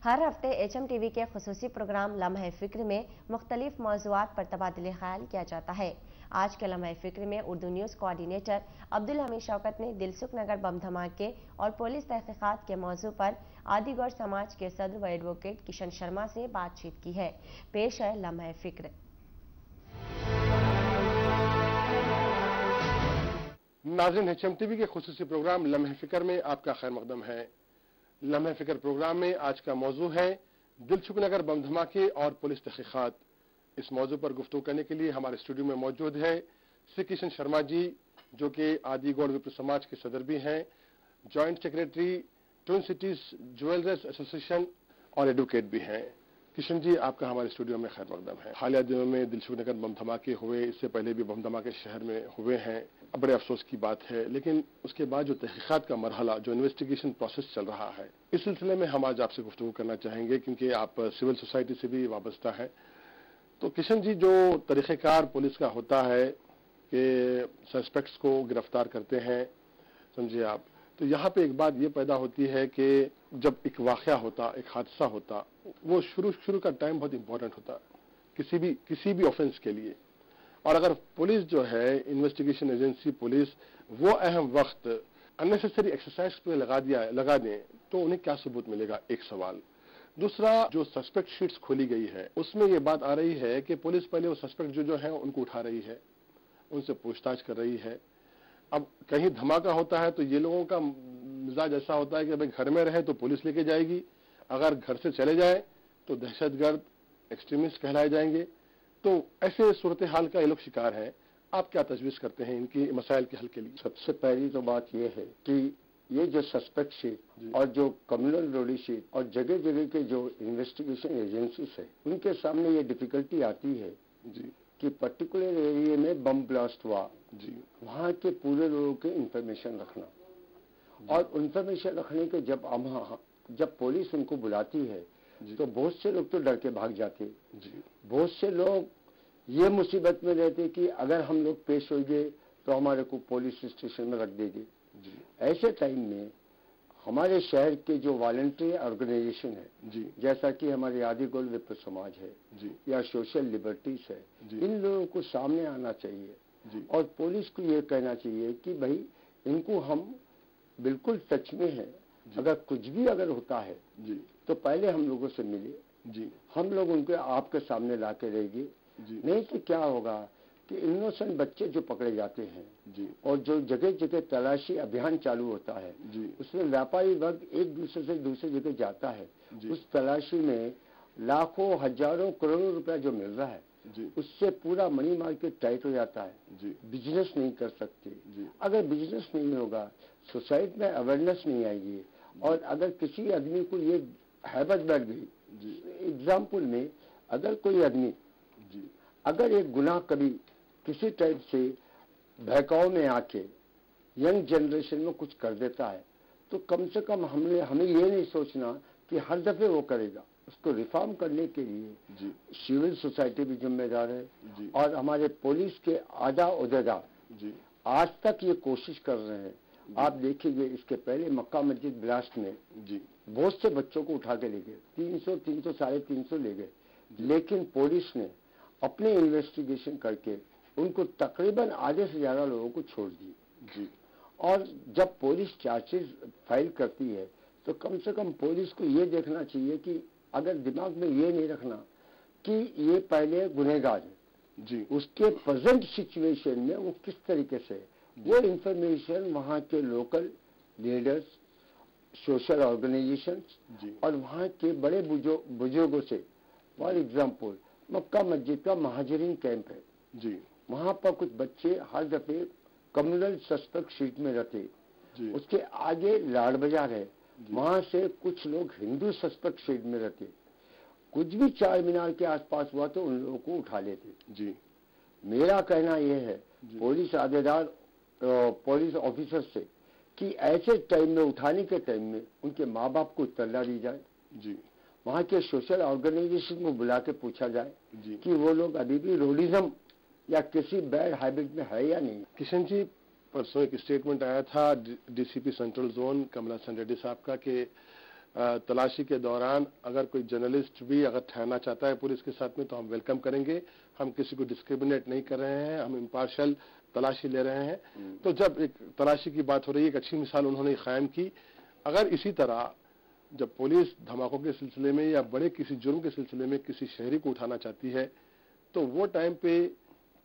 हर हफ्ते HM TV के खुसूसी programme लम्हे फिक्र में मुख्तलिफ मौज़ूआत पर तबादले ख्याल किया जाता है। आज के लम्हे फिक्र में उर्दू न्यूज़ कोऑर्डिनेटर अब्दुल हमीद शौकत ने दिलसुख नगर बम धमाके और पुलिस तहकीकात के मौजू पर आदिगौर समाज के सदर व एडवोकेट किशन शर्मा से बातचीत की है। पेश है लम्हे फिक्र। नाज़रीन, HM TV के खुसूसी प्रोग्राम लम्हे फिक्र में आपका खैर मकदम है। लम्हे फिक्र प्रोग्राम में आज का मौजू है दिलसुख नगर बम धमाके और पुलिस तहकीकात। इस मौजू पर गुफ्तगू करने के लिए हमारे स्टूडियो में मौजूद है श्री किशन शर्मा जी, जो कि आदिगौड़ विप्र समाज के सदर भी हैं, joint secretary twin cities jewellers association और एडवोकेट भी हैं। किशन जी, आपका हमारे स्टूडियो में खैर मकदम है। हालिया दिनों में दिलसुख नगर बम धमाके हुए, इससे पहले भी बम धमाके शहर में हुए हैं। अब बड़े अफसोस की बात है, लेकिन उसके बाद जो तहकीकात का मरहला, जो इन्वेस्टिगेशन प्रोसेस चल रहा है, इस सिलसिले में हम आज आपसे गुफ्तगू करना चाहेंगे, क्योंकि आप सिविल सोसाइटी से भी वाबस्ता है। तो किशन जी, जो तरीक़ेकार पुलिस का होता है कि सस्पेक्ट्स को गिरफ्तार करते हैं, समझिए आप, तो यहाँ पे एक बात ये पैदा होती है कि जब एक वाक़या होता, एक हादसा होता, वो शुरू का टाइम बहुत इंपॉर्टेंट होता है किसी भी ऑफेंस के लिए। और अगर पुलिस जो है, इन्वेस्टिगेशन एजेंसी पुलिस, वो अहम वक्त अननेसेसरी एक्सरसाइज पे लगा दें, तो उन्हें क्या सबूत मिलेगा? एक सवाल। दूसरा, जो सस्पेक्ट शीट्स खोली गई है, उसमें ये बात आ रही है कि पुलिस पहले वो सस्पेक्ट जो है उनको उठा रही है, उनसे पूछताछ कर रही है। अब कहीं धमाका होता है तो ये लोगों का मिजाज ऐसा होता है कि भाई घर में रहे तो पुलिस लेके जाएगी, अगर घर से चले जाए तो दहशतगर्द एक्सट्रीमिस्ट कहलाए जाएंगे। तो ऐसे सूरत हाल का ये लोग शिकार हैं। आप क्या तजवीज़ करते हैं इनकी मसाइल के हल के लिए? सबसे पहली तो बात यह है कि ये जो सस्पेक्ट शीट और जो कम्युनल रोडी शीट और जगह जगह के जो इन्वेस्टिगेशन एजेंसीज है, उनके सामने ये डिफिकल्टी आती है जी कि पर्टिकुलर एरिया में बम ब्लास्ट हुआ जी, वहाँ के पूरे लोगों के इंफॉर्मेशन रखना, और इंफॉर्मेशन रखने के जब पुलिस उनको बुलाती है तो बहुत से लोग तो डर के भाग जाते जी। बहुत से लोग ये मुसीबत में रहते कि अगर हम लोग पेश हो गए तो हमारे को पुलिस स्टेशन में रख देंगे जी। ऐसे टाइम में हमारे शहर के जो वॉलंटरी ऑर्गेनाइजेशन है जी, जैसा कि हमारे आदिगौड़ विप्र समाज है जी, या सोशल लिबर्टीज है जी, इन लोगों को सामने आना चाहिए जी, और पुलिस को ये कहना चाहिए कि भाई इनको हम बिल्कुल टच में है, अगर कुछ भी अगर होता है जी तो पहले हम लोगों से मिले जी, हम लोग उनको आपके सामने ला के रहेंगे जी। नहीं तो क्या होगा कि इनोसेंट बच्चे जो पकड़े जाते हैं जी, और जो जगह जगह तलाशी अभियान चालू होता है जी, उसमें व्यापारी वर्ग एक दूसरे से दूसरी जगह जाता है जी, उस तलाशी में लाखों हजारों करोड़ों रुपया जो मिल रहा है जी, उससे पूरा मनी मार्केट टाइट हो जाता है जी, बिजनेस नहीं कर सकते जी। अगर बिजनेस नहीं होगा, सोसाइटी में अवेयरनेस नहीं आएगी, और अगर किसी आदमी को ये हैबत बढ़ गई, एग्जाम्पल में अगर कोई आदमी जी, अगर एक गुनाह कभी किसी टाइप से बहकाव में आके यंग जनरेशन में कुछ कर देता है, तो कम से कम हमें ये नहीं सोचना कि हर दफे वो करेगा। उसको रिफॉर्म करने के लिए जी, सिविल सोसाइटी भी जिम्मेदार है जी, और हमारे पुलिस के आधा उहदेदार जी आज तक ये कोशिश कर रहे हैं। आप देखिए, इसके पहले मक्का मस्जिद ब्लास्ट में जी बहुत से बच्चों को उठा के ले गए, 300 साढ़े 300 ले गए, लेकिन पुलिस ने अपने इन्वेस्टिगेशन करके उनको तकरीबन आधे से ज्यादा लोगों को छोड़ दिए जी। और जब पुलिस चार्जेस फाइल करती है तो कम से कम पुलिस को ये देखना चाहिए कि अगर दिमाग में ये नहीं रखना कि ये पहले गुनहगार है जी, उसके प्रेजेंट सिचुएशन में वो किस तरीके से, वो इंफॉर्मेशन वहाँ के लोकल लीडर्स, सोशल ऑर्गेनाइजेशन और वहाँ के बड़े बुजुर्गों से, फॉर एग्जाम्पल मक्का मस्जिद का महाजरीन कैंप है जी, वहाँ पर कुछ बच्चे हर दफे कम्युनल सस्पेक्ट शीट में रहते जी, उसके आगे लाड बाजार है, वहाँ से कुछ लोग हिंदू सस्पेक्ट शीट में रहते, कुछ भी चार मीनार के आसपास हुआ तो उन लोगों को उठा लेते जी। मेरा कहना यह है पुलिस आदेदार पुलिस ऑफिसर से कि ऐसे टाइम में, उठाने के टाइम में उनके माँ बाप को इत्तला दी जाए जी, वहाँ के सोशल ऑर्गेनाइजेशन को बुला के पूछा जाए जी कि वो लोग अभी भी रोडिज्म या किसी बैड हैबिट में है या नहीं। किशन जी, परसों एक स्टेटमेंट आया था डीसीपी सेंट्रल जोन कमला रेड्डी साहब का कि तलाशी के दौरान अगर कोई जर्नलिस्ट भी अगर ठहरना चाहता है पुलिस के साथ में तो हम वेलकम करेंगे। हम किसी को डिस्क्रिमिनेट नहीं कर रहे हैं, हम इम्पार्शियल तलाशी ले रहे हैं। तो जब एक तलाशी की बात हो रही है, एक अच्छी मिसाल उन्होंने कायम की। अगर इसी तरह जब पुलिस धमाकों के सिलसिले में या बड़े किसी जुर्म के सिलसिले में किसी शहरी को उठाना चाहती है तो वो टाइम पे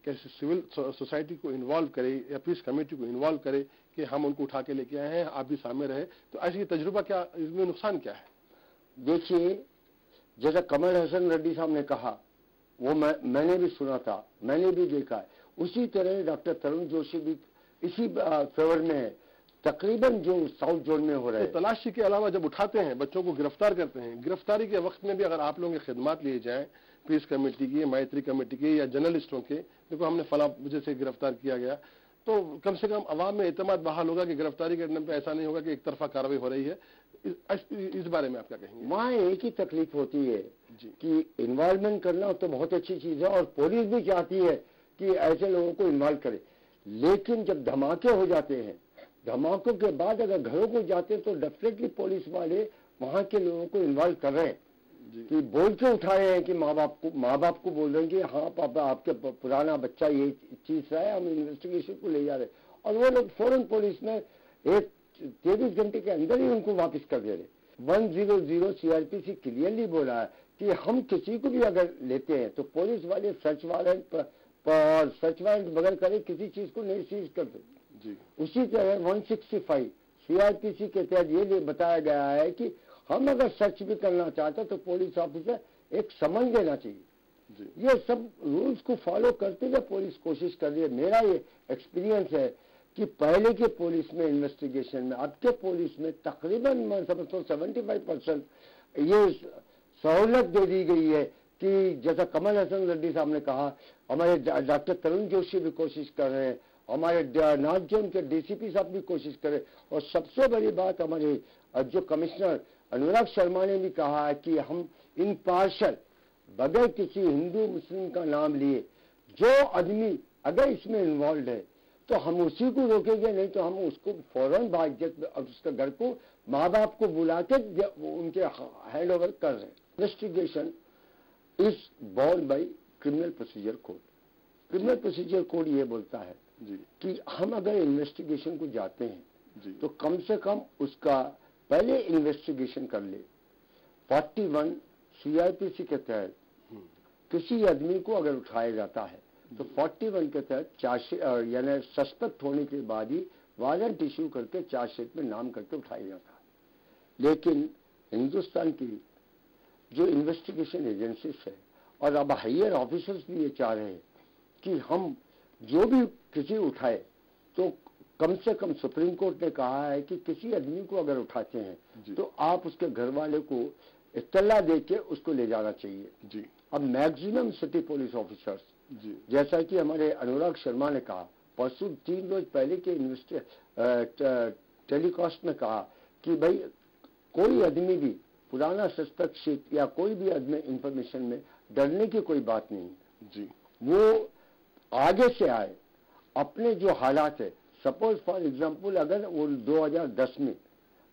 कैसे सिविल सोसाइटी को इन्वॉल्व करे या पीस कमेटी को इन्वॉल्व करे कि हम उनको उठा के लेके आए हैं, आप भी सामने रहे, तो ऐसी तजुर्बा क्या, इसमें नुकसान क्या है? देखिए, जैसा कमल हसन रेड्डी साहब ने कहा वो मैंने भी सुना था, मैंने भी देखा है, उसी तरह डॉक्टर तरुण जोशी भी इसी फेवर में है। तकरीबन जो साउथ जोन में हो रहा है, तो तलाशी के अलावा जब उठाते हैं, बच्चों को गिरफ्तार करते हैं, गिरफ्तारी के वक्त में भी अगर आप लोगों की खिदमत लिए जाए, पीस कमेटी की, मैत्री कमेटी की या जर्नलिस्टों के, देखो हमने फला वजह से गिरफ्तार किया गया, तो कम से कम अवाम में एतमाद बहाल होगा कि गिरफ्तारी करने पे ऐसा नहीं होगा कि एक तरफा कार्रवाई हो रही है। इस बारे में आप क्या कहेंगे? वहाँ एक ही तकलीफ होती है कि इन्वॉल्वमेंट करना तो बहुत अच्छी चीज है और पुलिस भी चाहती है कि ऐसे लोगों को इन्वॉल्व करे, लेकिन जब धमाके हो जाते हैं, धमाकों के बाद अगर घरों को जाते हैं तो डेफिनेटली पुलिस वाले वहां के लोगों को इन्वॉल्व कर रहे हैं कि बोल के उठा रहे हैं कि माँ बाप को बोल रहे हैं कि हाँ पापा आपके पुराना बच्चा ये चीज है, हम इन्वेस्टिगेशन को ले जा रहे हैं, और वो लोग फौरन पुलिस में 23 घंटे के अंदर ही उनको वापस कर दे रहे। 100 सीआरपीसी क्लियरली बोला है कि हम किसी को भी अगर लेते हैं तो पुलिस वाले सर्च वारंट बगैर करे किसी चीज को नहीं सीज करते। उसी तरह 165 सीआरपीसी के तहत ये बताया गया है कि हम अगर सर्च भी करना चाहते तो पुलिस ऑफिसर एक समन देना चाहिए। ये सब रूल्स को फॉलो करते हुए पुलिस कोशिश कर रही है। मेरा ये एक्सपीरियंस है कि पहले के पुलिस में इन्वेस्टिगेशन में, अब के पुलिस में तकरीबन मैं समझता हूँ 75% ये सहूलत दे दी गई है कि जैसा कमल हसन रेड्डी साहब ने कहा, हमारे डॉक्टर तरुण जोशी भी कोशिश कर रहे हैं, हमारे नॉर्थ जोन के डीसीपी साहब भी कोशिश करें, और सबसे बड़ी बात हमारे जो कमिश्नर अनुराग शर्मा ने भी कहा है कि हम इम्पार्शियल बगैर किसी हिंदू मुस्लिम का नाम लिए जो आदमी अगर इसमें इन्वॉल्व है तो हम उसी को रोकेंगे, नहीं तो हम उसको फौरन उसके घर को माँ बाप को बुला के उनके हैंड ओवर कर रहे हैं। Investigation is born by criminal procedure code. Criminal procedure code ये बोलता है कि हम अगर इन्वेस्टिगेशन को जाते हैं तो कम से कम उसका पहले इन्वेस्टिगेशन कर ले। 41 सीआरपीसी के तहत किसी आदमी को अगर उठाया जाता है तो 41 के तहत यानी सस्पेक्ट होने के बाद ही वारंट इश्यू करके चार्जशीट में नाम करके उठाया जाता है। लेकिन हिंदुस्तान की जो इन्वेस्टिगेशन एजेंसीज है और अब हायर ऑफिसर्स भी ये चाह रहे हैं कि हम जो भी किसी उठाए तो कम से कम सुप्रीम कोर्ट ने कहा है कि किसी आदमी को अगर उठाते हैं तो आप उसके घर वाले को इत्तला दे के उसको ले जाना चाहिए। अब मैक्सिमम सिटी पुलिस ऑफिसर्स, जैसा कि हमारे अनुराग शर्मा ने कहा परसों 3 रोज पहले के टेलीकास्ट में कहा कि भाई कोई आदमी भी पुराना सस्पेक्ट शीट या कोई भी आदमी इंफॉर्मेशन में डरने की कोई बात नहीं। वो आगे से आए, अपने जो हालात है, सपोज फॉर एग्जांपल अगर वो 2010 में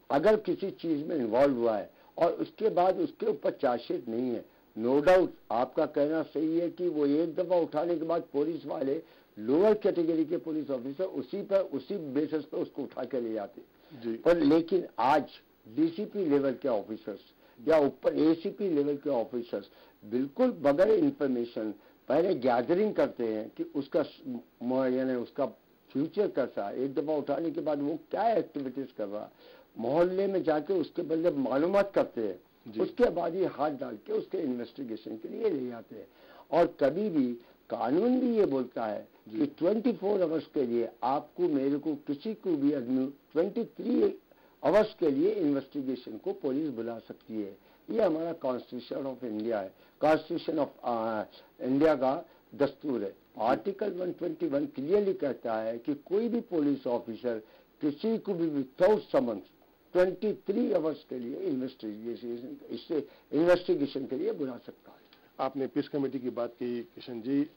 अगर किसी चीज में इन्वॉल्व हुआ है और उसके बाद उसके ऊपर चार्जशीट नहीं है, नो डाउट आपका कहना सही है कि वो एक दफा उठाने के बाद पुलिस वाले लोअर कैटेगरी के पुलिस ऑफिसर उसी बेसिस पर उसको उठा के ले जाते। पर लेकिन आज डीसीपी लेवल के ऑफिसर्स या ऊपर एसीपी लेवल के ऑफिसर्स बिल्कुल बगैर इंफॉर्मेशन पहले गैदरिंग करते हैं कि उसका यानी उसका फ्यूचर कैसा है, एक दफा उठाने के बाद वो क्या एक्टिविटीज कर रहा है, मोहल्ले में जाके उसके बदले मालूमात करते हैं, उसके बाद ही हाथ डाल के उसके इन्वेस्टिगेशन के लिए ले जाते हैं। और कभी भी कानून भी ये बोलता है कि 24 आवर्स के लिए आपको मेरे को किसी को भी आदमी 23 आवर्स के लिए इन्वेस्टिगेशन को पुलिस बुला सकती है। ये हमारा कॉन्स्टिट्यूशन ऑफ इंडिया है, कॉन्स्टिट्यूशन ऑफ इंडिया का दस्तूर है। आर्टिकल 121 क्लियरली कहता है कि कोई भी पुलिस ऑफिसर किसी को भी विदाउट समन्स 23 आवर्स के लिए इन्वेस्टिगेशन के लिए बुला सकता है। आपने पीस कमेटी की बात की किशन जी,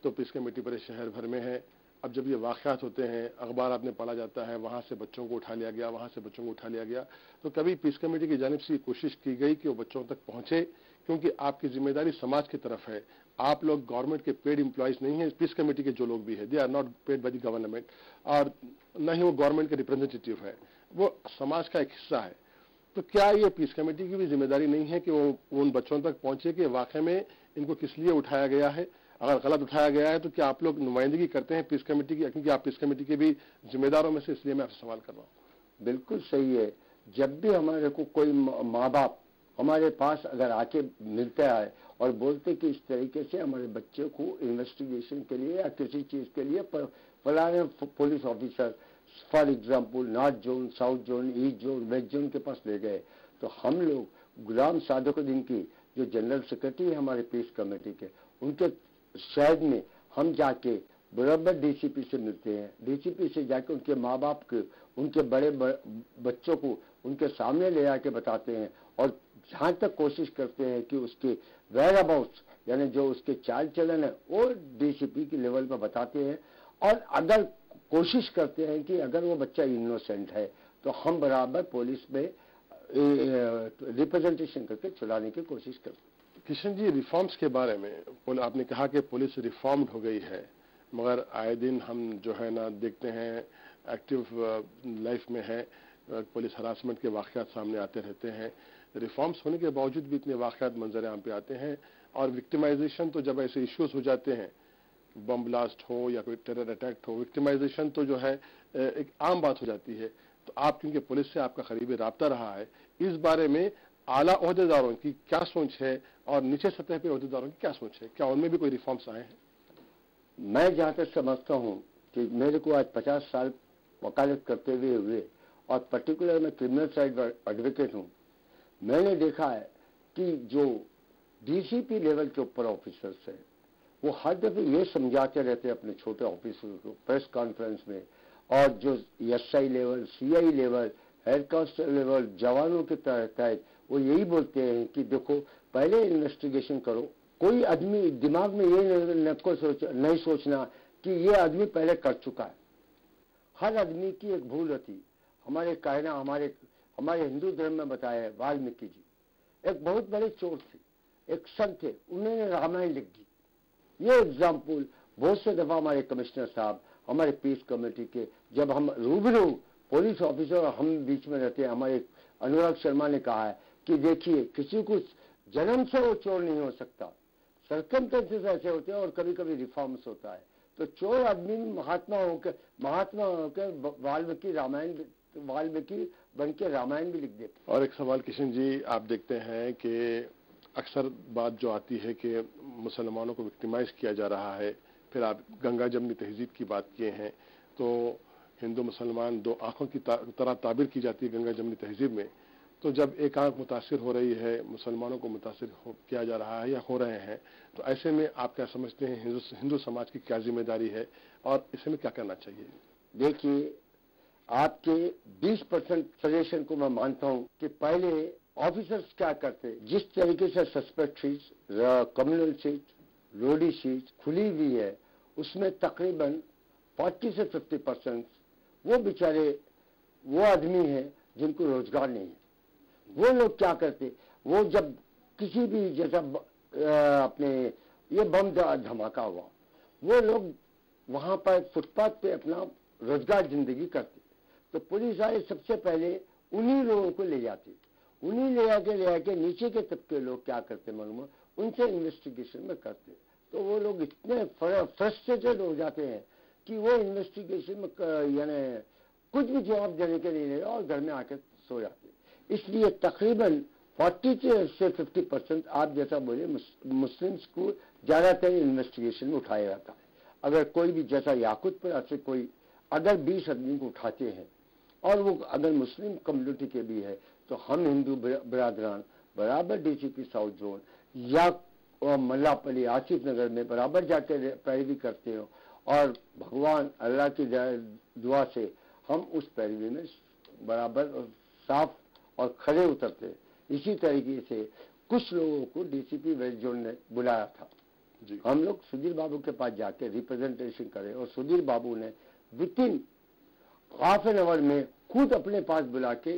तो पीस कमेटी पूरे शहर भर में है, अब जब ये वाक़यात होते हैं, अखबार आपने पढ़ा जाता है, वहाँ से बच्चों को उठा लिया गया, वहाँ से बच्चों को उठा लिया गया, तो कभी पीस कमेटी की जानिब से कोशिश की गई कि वो बच्चों तक पहुँचे, क्योंकि आपकी जिम्मेदारी समाज की तरफ है। आप लोग गवर्नमेंट के पेड एम्प्लॉयज नहीं हैं। पीस कमेटी के जो लोग भी है, they are not paid by the government, और न ही वो गवर्नमेंट के रिप्रेजेंटेटिव है, वो समाज का एक हिस्सा है। तो क्या ये पीस कमेटी की भी जिम्मेदारी नहीं है कि वो उन बच्चों तक पहुंचे कि वाकई में इनको किस लिए उठाया गया है? अगर गलत उठाया गया है तो क्या आप लोग नुमाइंदगी करते हैं पीस कमेटी की, क्योंकि आप पीस कमेटी के भी जिम्मेदारों में से, इसलिए मैं आपसे सवाल कर रहा हूँ। बिल्कुल सही है। जब भी हमारे को कोई माँ बाप हमारे पास अगर आके मिलते आए और बोलते कि इस तरीके से हमारे बच्चे को इन्वेस्टिगेशन के लिए या किसी चीज के लिए फलाने police officer, for example north zone, south zone, east zone, west zone के पास ले गए, तो हम लोग गुलाम सादुद्दीन की जो जनरल सेक्रेटरी है हमारे पीस कमेटी के, उनके शहर में हम जाके बराबर डीसीपी से मिलते हैं। डीसीपी से जाके उनके माँ बाप के, उनके बड़े बच्चों को उनके सामने ले आके बताते हैं, और जहाँ तक कोशिश करते हैं कि उसके वेयर अबाउट्स, यानी जो उसके चाल चलन है, वो डीसीपी के लेवल पर बताते हैं। और अगर कोशिश करते हैं कि अगर वो बच्चा इनोसेंट है तो हम बराबर पुलिस में रिप्रेजेंटेशन करके छुड़ाने की कोशिश करते हैं। किशन जी, रिफॉर्म्स के बारे में आपने कहा कि पुलिस रिफॉर्म्ड हो गई है, मगर आए दिन हम जो है ना देखते हैं एक्टिव लाइफ में है, पुलिस हरासमेंट के वाक़यात सामने आते रहते हैं। रिफॉर्म्स होने के बावजूद भी इतने वाक़यात मंजर आम पे आते हैं, और विक्टिमाइजेशन तो जब ऐसे इश्यूज हो जाते हैं, बम ब्लास्ट हो या कोई टेरर अटैक हो, विक्टिमाइजेशन तो जो है एक आम बात हो जाती है। तो आप, क्योंकि पुलिस से आपका करीबी राब्ता रहा है, इस बारे में आला ओहदेदारों की क्या सोच है और नीचे सतह पे ओहदेदारों की क्या सोच है? क्या उनमें भी कोई रिफॉर्म्स आए हैं? मैं जहाँ तक समझता हूँ कि मेरे को आज 50 साल वकालत करते हुए और पर्टिकुलर मैं क्रिमिनल साइड एडवोकेट हूँ, मैंने देखा है कि जो डीसीपी लेवल के ऊपर ऑफिसर्स हैं, वो हर दफे ये समझाते रहते हैं अपने छोटे ऑफिसर्स को प्रेस कॉन्फ्रेंस में, और जो SI level, CI level, head constable level, जवानों के तहत वो यही बोलते हैं कि देखो पहले इन्वेस्टिगेशन करो। कोई आदमी दिमाग में ये नहीं सोचना कि ये आदमी पहले कर चुका है। हर आदमी की एक भूल होती। हमारे कहना, हमारे हिंदू धर्म में बताया है, वाल्मीकि जी एक बहुत बड़े चोर थे, एक संत थे, उन्होंने रामायण लिख दी। ये एग्जाम्पल बहुत से दफा हमारे कमिश्नर साहब, हमारे पीस कमेटी के, जब हम रूबरू पुलिस ऑफिसर और हम बीच में रहते हैं, हमारे अनुराग शर्मा ने कहा है कि देखिए किसी को जन्म से वो चोर नहीं हो सकता, सर्कमस्टेंसेस ऐसे होते हैं और कभी कभी रिफॉर्म्स होता है। तो चोर आदमी महात्मा होकर वाल्मीकि बन के रामायण भी लिख देते। और एक सवाल किशन जी, आप देखते हैं कि अक्सर बात जो आती है कि मुसलमानों को विक्टिमाइज किया जा रहा है, फिर आप गंगा जमनी तहजीब की बात किए हैं, तो हिंदू मुसलमान दो आंखों की तरह ताबीर की जाती है गंगा जमनी तहजीब में। तो जब एक आंख मुतासिर हो रही है, मुसलमानों को मुतासिर किया जा रहा है या हो रहे हैं, तो ऐसे में आप क्या समझते हैं हिंदू समाज की क्या जिम्मेदारी है और इसमें क्या करना चाहिए? देखिए, आपके 20% सजेशन को मैं मानता हूं कि पहले ऑफिसर्स क्या करते, जिस तरीके से suspect sheet, communal sheet, rowdy sheet खुली हुई है, उसमें तकरीबन 40 से 50% वो बेचारे वो आदमी हैं जिनको रोजगार नहीं है। वो लोग क्या करते, वो जब किसी भी जैसा अपने ये बम धमाका हुआ, वो लोग वहां पर फुटपाथ पे अपना रोजगार जिंदगी करते। तो पुलिस आए, सबसे पहले उन्हीं लोगों को ले जाती, उन्हीं ले आके नीचे के तबके लोग क्या करते मालूम, उनसे इन्वेस्टिगेशन में करते। तो वो लोग इतने फ्रस्ट्रेटेड हो जाते हैं कि वो इन्वेस्टिगेशन में यानी कुछ भी जवाब देने के लिए नहीं और घर में आके सो जाते। इसलिए तकरीबन 40 से 50% आप जैसा बोले मुस्लिम्स को ज्यादातर इन्वेस्टिगेशन में उठाया जाता है। अगर कोई भी जैसा याकूतपुरा से कोई अगर 20 आदमी को उठाते हैं और वो अगर मुस्लिम कम्युनिटी के भी है, तो हम हिंदू बिरादरान बराबर डीसीपी साउथ जोन या मल्लापल्ली आसिफ नगर में बराबर जाकर पैरवी करते हो, और भगवान अल्लाह की दुआ से हम उस पैरवी में बराबर साफ और खड़े उतरते। इसी तरीके से कुछ लोगों को डीसीपी वेस्ट जोन ने बुलाया था, हम लोग सुधीर बाबू के पास जाके रिप्रेजेंटेशन करें और सुधीर बाबू ने with in half an hour में खुद अपने पास बुला के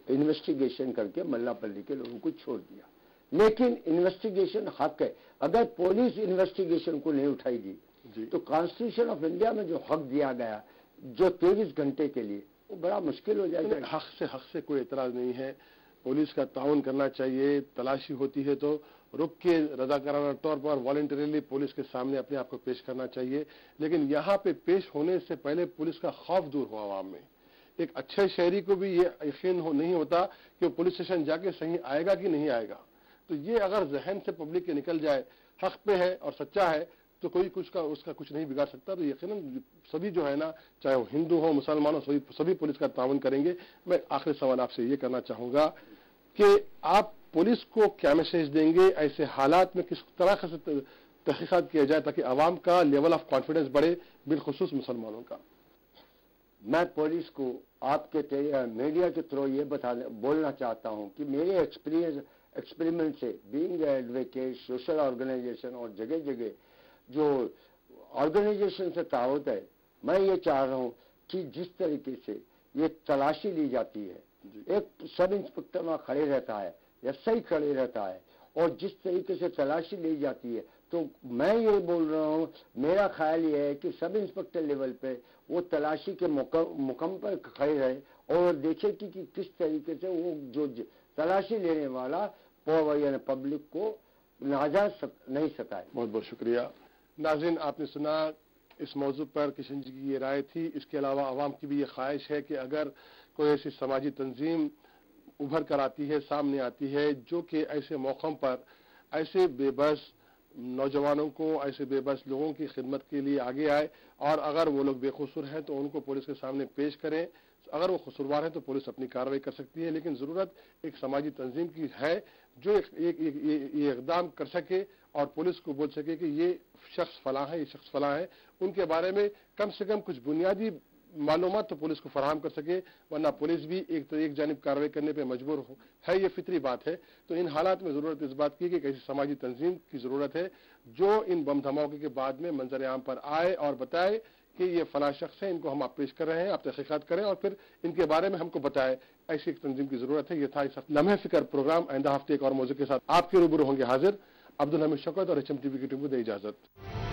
इन्वेस्टिगेशन करके मल्लापल्ली के लोगों को छोड़ दिया। लेकिन इन्वेस्टिगेशन हक है, अगर पुलिस इन्वेस्टिगेशन को नहीं उठाएगी तो कॉन्स्टिट्यूशन ऑफ इंडिया में जो हक दिया गया जो 23 घंटे के लिए, वो बड़ा मुश्किल हो जाएगा। हक से कोई एतराज नहीं है, पुलिस का ताउन करना चाहिए। तलाशी होती है तो रुक के रजाकाराना तौर पर वॉलंटरीली पुलिस के सामने अपने आप को पेश करना चाहिए। लेकिन यहाँ पे पेश होने से पहले पुलिस का खौफ दूर हो आवाम में। एक अच्छे शहरी को भी ये यकीन नहीं होता कि वो पुलिस स्टेशन जाके सही आएगा कि नहीं आएगा। तो ये अगर जहन से पब्लिक के निकल जाए हक पे है और सच्चा है तो कोई उसका कुछ नहीं बिगाड़ सकता। तो यकीनन सभी जो है ना, चाहे वो हिंदू हो मुसलमान हो, सभी पुलिस का ताउन करेंगे। मैं आखिरी सवाल आपसे ये करना चाहूंगा कि आप पुलिस को क्या मैसेज देंगे ऐसे हालात में, किस तरह से तहकीकात किया जाए ताकि आवाम का लेवल ऑफ कॉन्फिडेंस बढ़े, बिलखुसूस मुसलमानों का। मैं पुलिस को आपके मीडिया के थ्रू ये बोलना चाहता हूं कि मेरे एक्सपेरिमेंट से बीइंग एडवोकेट, सोशल ऑर्गेनाइजेशन और जगह जगह जो ऑर्गेनाइजेशन से ताउत है, मैं ये चाह रहा हूं कि जिस तरीके से ये तलाशी ली जाती है, एक सब इंस्पेक्टर वहां खड़े रहता है या सही खड़े रहता है और जिस तरीके से तलाशी ली जाती है, तो मैं ये बोल रहा हूँ, मेरा ख्याल ये है कि सब इंस्पेक्टर लेवल पे वो तलाशी के मुकम पर खड़े रहे और देखे कि किस तरीके से वो जो तलाशी लेने वाला यानी पब्लिक को नाजायज नहीं सताए। बहुत बहुत शुक्रिया। नाज़रीन, आपने सुना इस मौजू पर किशन जी की ये राय थी। इसके अलावा आवाम की भी ये ख्वाहिश है कि अगर कोई ऐसी समाजी तंजीम उभर कर आती है, सामने आती है, जो कि ऐसे मौक़ों पर ऐसे बेबस नौजवानों को, ऐसे बेबस लोगों की खिदमत के लिए आगे आए और अगर वो लोग बेकसूर हैं तो उनको पुलिस के सामने पेश करें। अगर वो कसूरवार है तो पुलिस अपनी कार्रवाई कर सकती है। लेकिन ज़रूरत एक समाजी तंजीम की है जो ये इक़दाम कर सके और पुलिस को बोल सके कि ये शख्स फलां है, ये शख्स फलां है। उनके बारे में कम से कम कुछ बुनियादी मालूमात तो पुलिस को फराहम कर सके, वरना पुलिस भी एक जानिब कार्रवाई करने पे मजबूर है। ये फितरी बात है। तो इन हालात में ज़रूरत इस बात की कि ऐसी समाजी तंजीम की ज़रूरत है जो इन बम धमाके के बाद में मंजर आम पर आए और बताए कि ये फला शख्स है, इनको हम आप पेश कर रहे हैं, आप तहकीकात करें और फिर इनके बारे में हमको बताए। ऐसी एक तंजीम की ज़रूरत है। ये था इस लम्हे फ़िक्र प्रोग्राम। आइंदा हफ्ते एक और मौजू के साथ आपके रूबरू होंगे हाजिर। अब्दुल हमीद शौकत और HM TV की टीम को दे इजाज़त।